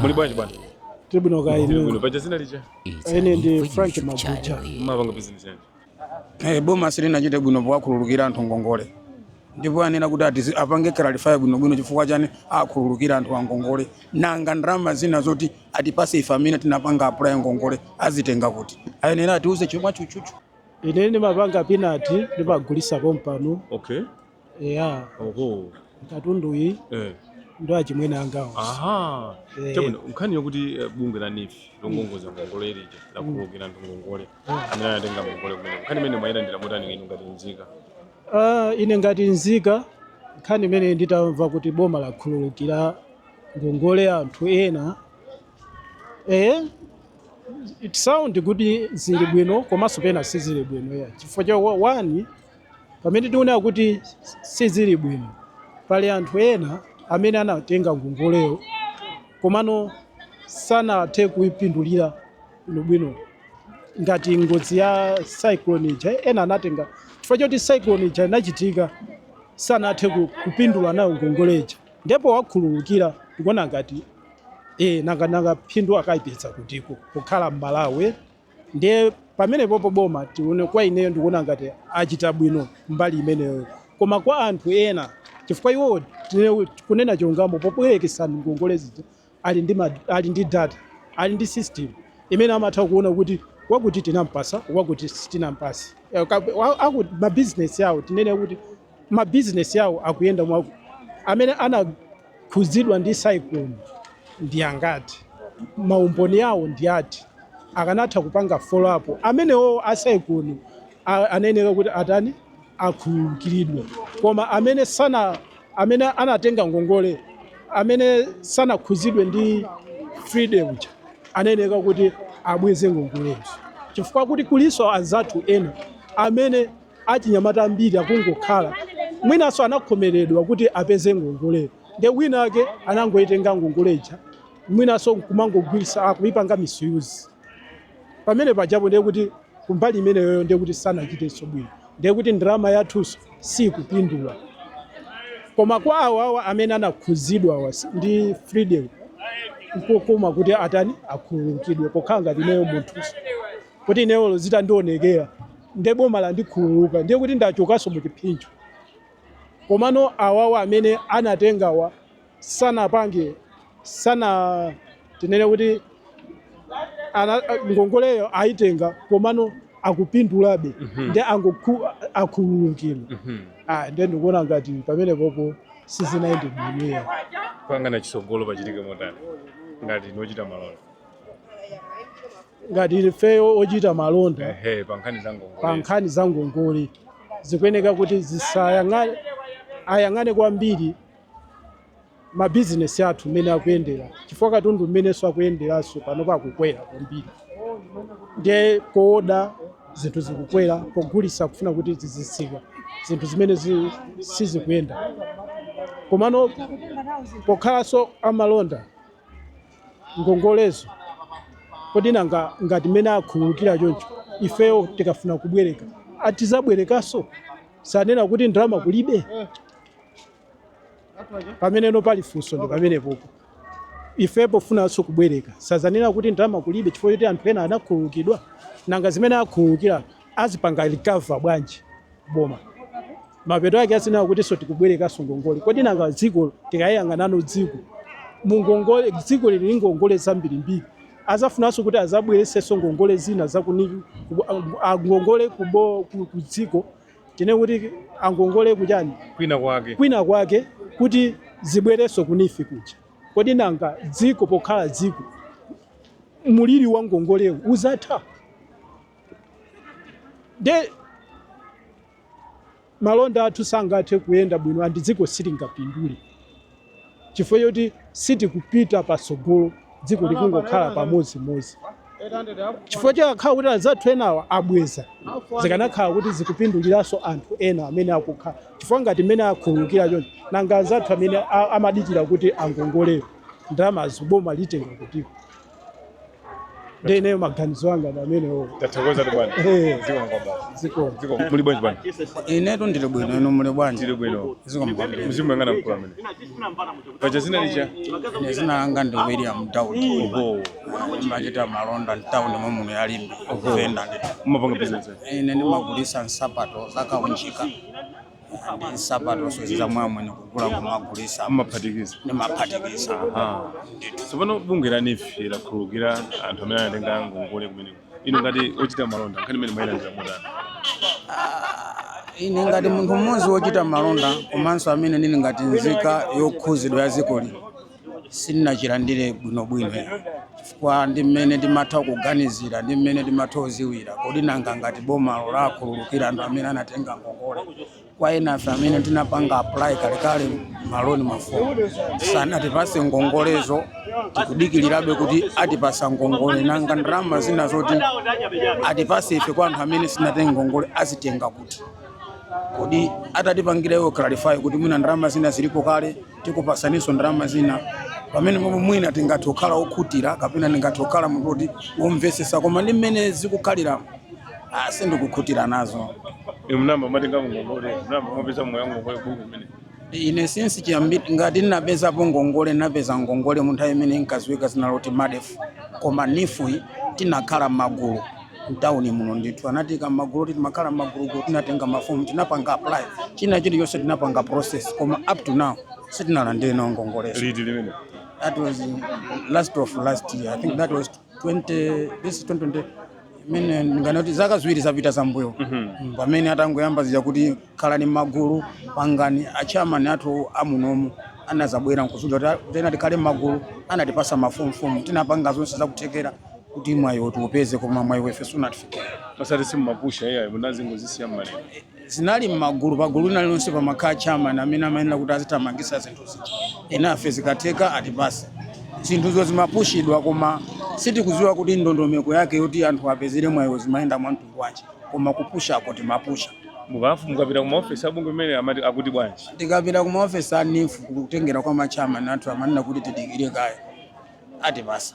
Muli bwanji bwana? Tibino ka ine. Tibino paja zina licha. Ine ndi Frank Mabucha. Mapanga business yanji. Boma silina chite bwino bwakhululukira anthu ngongole. Ndipo anena kuti ati apange clarify bwino chifukwa chani akhululukira anthu angongole. Nanga ndalama zina zoti atipase ifamina tinapanga apply ngongole azitenga kuti. Ayenera atiuze chomwe chuchuchu. Ine ndi mapanga pinati ndimagulisa pompano. Okay. Yeah. Oho. Katundu iyi. Ndo achimwene angawo. Aha. Tibino nkhani yokuti bungwe la NIFI longongoza ngongole lija la kukhululukira anthu ngongole. Amene atenga ngongole kumene. Nkhani imene mwayilandira motani inu ngati nzika. Ine ngati nzika nkhani imene nditamva kuti boma lakhululukira ngongole anthu ena. It sound kuti zili bwino komanso pena sizili bwino ya. Chifukwa cha wani pamene tiona kuti sizili bwino. Pali anthu ena amene anatenga ngongoleyo komano sanathe kuipindulira bwino ngati ngozi ya cyclone ija ena anatenga chifukwa choti cyclone ija inachitika sanathe kupindula nayo ngongoleja ndipo wakhululukira ndikuona ngati nanga phindu akayipitsa kutiko kukhala m'Malawi ndiye pamene popo boma tione kwa ineyo ndikuona ngati achita bwino mbali imeneyo koma kwa anthu ena chifukwa iwo kunena chongamo popwerekesani ngongole zija ali ndi data ali ndi system imene amatha kuona kuti wakuti tinampasa wakuti sitinampasi mabizinesi yawo tinene kuti mabizinesi yawo akuyenda mwaku amene anakhuzidwa ndi cyclone ndi angati maumboni yawo ndi ati akanatha kupanga follow up amenewo a cyclone aneneka kuti atani akhululukiridwe koma amene anatenga ngongole amene sanakhuzidwe ndi freedom aneneka kuti abweze ngongolezo chifukwa kuti kuliso azathu ena amene achinyamata ambiri akungokhala mwinaso anakhomeredwa kuti apeze ngongole nde wina ake anangoitenga ngongoleja mwinaso kumangogwirisa akuipanga misuse pamene pajapo ndiye kuti kumbali imeneyo ndiye kuti sanachitenso bwino ndiye kuti ndalama yathunso sikupindula koma kwa awawa amene anakhuzidwa ndi freedom nkokoma kuti atani akhululukidwe pokhala ngati ineyo munthuso kuti ineyo zitandionekera ndiye boma landikhululuka ndiye kuti ndachokanso muchipinjo komano awawa amene anatengawa tinene kuti ngongoleyo ayitenga komano akupindulabe ndiye akhululukidwe ndiye ndikuona ngati pamene popo sizinaende bwino pangana chisogolo pachitike motani ngati nochita malonda ngati ifeyo ochita malonda pa nkhani za ngongole zikuyeneka kuti ayang'ane kwambiri mabizinesi athu mmene akuyendera chifukwa katundu mmenenso akuyenderanso pano pakukwera kwambiri ndiye kooda zinthu zikukwera pogulisa kufuna kuti zizisika zinthu zimene sizikuyenda komano pokhalanso amalonda ngongolezo kodi nanga ngati mmene akhululukira choncho ifeyo tikafuna kubwereka atizabwerekanso sanena kuti ndalama kulibe pameneno pali funso ndi pamene popo ife pofunanso kubwereka sazanena kuti ndalama kulibe chifukwa choti anthu ena anakhululukidwa nanga zimene akhululukira azipanga recover bwanji boma mapeto ake asinena kuti so tikubwerekanso ngongole kodi nanga dziko tikayang'anano dziko mungongole dziko lili ngongole zambirimbiri azafunanso kuti azabweresenso ngongole zina ngongole ku dziko tine kuti angongole kuchani kwina kwake kuti zibwerenso ku NIFI kuja kodi nanga dziko pokhala dziko muliri wa ngongolewo uzatha de malonda athu sangathe kuyenda bwino andi dziko silingapindule chifukwa choti sitikupita pasogolo dziko likungokhala pamodzimodzi chifukwa chakhala kuti azathu enawa abweza zikanakhala kuti zikupinduliranso anthu ena amene akukhala chifukwa ngati mmene akhululukira choncho nanga azathu amene amadikira kuti angongolewo ndalama ziboma litenga kutiko ndine maganizo anga amenewo. Tathokoza bwana. Ziko ngwaba. Ziko. Muli bwanji bwana? Inetu ndili bwino, inu muli bwanji? Tili bwino. Ziko mkwambiri. Mzimu yangana mkulu amene. Paja zina licha? Ine zina langa ndi William Daudi. Oho. Machita malonda mtawuni momwe yalimbi. Venda ndi. Mumapanga business. Ine ndimagulisa nsapato zakaunjika. Nsapato soziza mwamwe kugula kumagulisa. Mumaphatikiza. Ndimaphatikiza. Tsopano bungwe nifi lakhululukira anthu amene anatenga ngongole kumeneko. Ino ngati ochita malonda nkhani imene mayilandira motani. Ine ngati munthu mmodzi wochita malonda komanso amene ndili ngati nzika yokhuzidwa ya zikoli sindinachilandire bwinobwino chifukwa ndi mmene ndimatha kuganizira ndi mmene ndimatha kuziwira kodi nanga ngati boma lakhululukira anthu amene anatenga ngongole kwa ena afe amene tinapanga apply kalekale maloni mafomu sanatipase ngongolezo tikudikirirabe kuti atipasa ngongole nanga ndalama zina zoti atipase ife kwa anthu amene sinatenga ngongole azitenga kuti kodi atatipangira iwo clarify kuti mwina ndalama zina zilipo kale tikupasaniso ndalama zina pamene mwina tingathe kukhala okhutira kapena tingathe kukhala munthu kuti womvesesa koma ndi mmene zikukhalira sindikukhutira nazo. Mnamba matenga ngongole, mnamba mapeza moyo ngongole bungwe imene. Ine since chiyambiri ngati ndinapezapo ngongole napeza ngongole munthu amene nkaziwika zina loti madefu koma nifuyi tinakhala magulu mtawuni muno ndithu anatika magulu kuti timakhala magulu kuti tinatenga mafomu tinapanga apply china chilichonse tinapanga process koma up to now sitinalandire nawo ngongolezo. Liti limene? That was last year. I think that was 2020. Mene nganoti zaka ziwiri zapita zambuyo. Pamene atangoyamba zija kuti khalani magulu pangani achairman athu amunomu anazabwera nkuzuza tena tikhale magulu anatipasa mafomu tinapanga zonse zakuthekera kuti mwayo tiupeze koma mwayo wefe sunatifikira. Pasati simu mapusha yeye munazingozisiya mmaliro. Zinali magulu pagulu linalonse pamakhala chairman amene amayenera kuti azitamangisa zinthu zija. Ena afe zikatheka atipase. Zinthuzo zimapushidwa koma sitikuziwa kuti ndondomeko yake yoti anthu apezere mwayo zimayenda mwantu bwanji koma kupusha kuti mapusha. Mukapita kuma office abungwe imene amati akuti bwanji. Tikapita kuma office anifu kutengera kwa machairman athu amanena kuti tidikire kaya atipasa.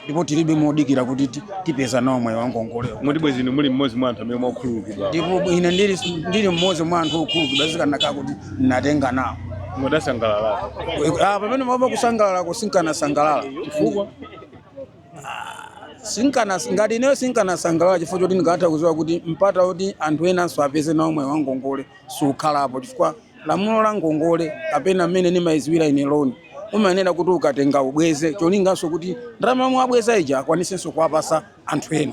Ndipo tilibe modikira kuti tipeza nawo mwayo wa ngongole. Moti bwezi muli mmodzi mwa anthu amene mwakhululukidwa. Ndipo ine ndili mmodzi mwa anthu okhululukidwa zikanaka kuti natenga nawo. Mudasangalala. Pamene mwaba kusangalala kusinkana sangalala. Chifukwa ngati ineyo sinkana sangalala chifukwa choti ndingatha kuziwa kuti mpata kuti anthu enanso apeze nawo mwayo wa ngongole sukhalapo chifukwa lamulo la ngongole kapena mmene ndimayiziwira ine loni umanena kuti ukatenga ubweze cholinganso kuti ndalama yomwe abweza ija akwanisenso kuwapasa anthu ena.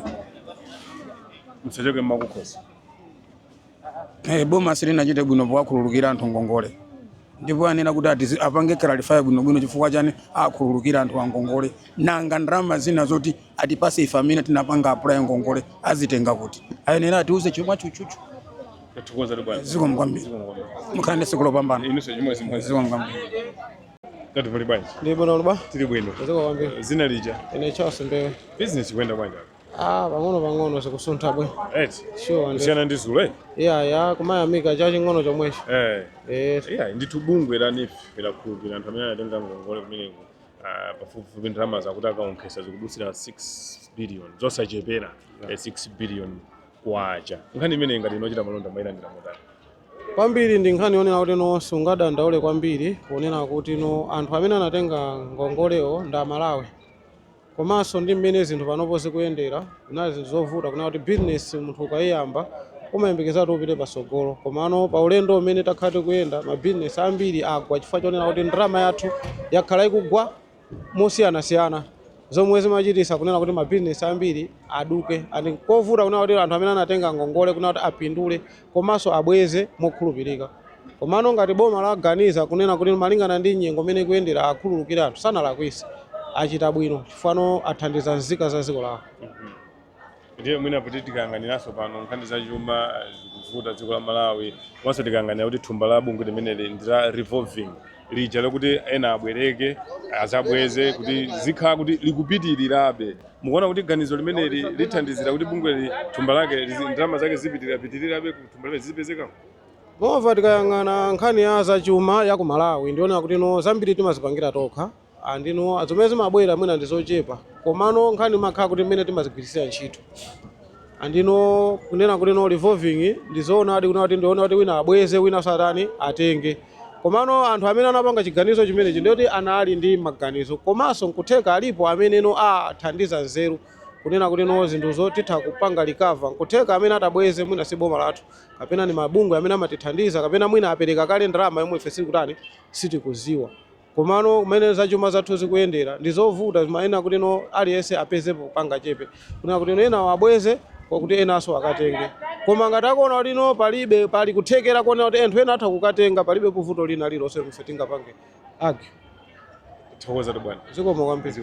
Msachoke mmakukhosi. Boma silinachite bwino powakhululukira anthu ngongole. Ndipo anena kuti apange clarify bwinobwino chifukwa chani akhululukira anthu angongole nanga ndalama zina zoti atipase ife amene tinapanga apply ngongole azitenga kuti ayenera atiuze chomwe chuchuchu. Tathokoza bwana. Ziko mkwambiri. Mukhala ndi tsiku lopambana. Inunso chimwezi mwezi. Ziko mkwambiri. Kati muli bwanji? Ndi bwino ba? Tili bwino. Ziko kwambiri. Zina lija? Ine Charles Mbewe. Business kwenda bwanji? Pang'ono zikusuntha bwe. Sure. Kusiyana ndi zule? Yeah, kumayamika chaching'ono chomwecho. Yeah, ndithu bungwe lanifi lakhululukira anthu amene anatenga ngongole kumeneko pafupifupi ndalama zakuti akaonkhesa zikudutsira 6 billion zosachepera 6 billion kwacha. Nkhani imene ngati inochita malonda mayilandira motani? Kwambiri ndi nkhani yonena kuti no sungadandaule kwambiri kuonera kuti no anthu amene anatenga ngongolewo ndi Amalawi. Komanso ndi mmene zinthu panopo zikuyendera zinali zinthu zovuta kunena kuti business munthu ukayiyamba umayembekeza kuti upite pasogolo komano pa ulendo umene takhala tikuyenda mabusiness ambiri agwa chifukwa chonena kuti ndalama yathu yakhala ikugwa mosiyanasiyana zomwe zimachitisa kunena kuti mabusiness ambiri aduke andi kovuta kunena kuti anthu amene anatenga ngongole kunena kuti apindule komanso abweze mokhulupirika. Komano ngati boma laganiza kunena kuti malingana ndi nyengo imene ikuyendera akhululukira anthu sanalakwise achita bwino chifano athandiza nzika za dziko lawo. Ndiye mwina kuti tikang'aniraso pano nkhani za chuma zikuvuta dziko la Malawi komanso tikang'anira kuti thumba la bungwe limeneli ndi la revolving lija lokuti ena abwereke azabweze kuti zikhala kuti likupitirirabe. Mukuona kuti ganizo limeneli lithandizira kuti bungwe thumba lake ndalama zake zipitirirabe thumba limene zipezeka. Mova tikayang'ana nkhani ya zachuma ya ku Malawi ndiona kuti no zambiri timazipangira tokha andino azomwe zimabwera mwina ndizochepa komano nkhani makhala kuti mmene timazigwirisira ntchito andino kunena kuti no revolving ndizoona adi kuti ndiona kuti wina abweze wina satani atenge komano anthu amene anapanga chiganizo chimenechi ndiyoti anali ndi maganizo komanso nkutheka alipo amene no athandiza nzeru kunena kuti no zinthu zotitha kupanga likava nkutheka amene atabweze mwina si boma lathu kapena ni mabungwe amene amatithandiza kapena mwina apereka kale ndalama yomwe ife sikutani sitikuziwa komano kumene zachuma zathu zikuyendera ndizovuta zimaena kuti no aliyense apezepo kupanga chepe kunena kuti no ena wabweze kuti enaso akatenge koma ngati akuona kuti no pali kuthekera kuona kuti anthu ena atha kukatenga palibe vuto lina lilonse ife tingapange agyo thokoza bwana zikomo kwambiri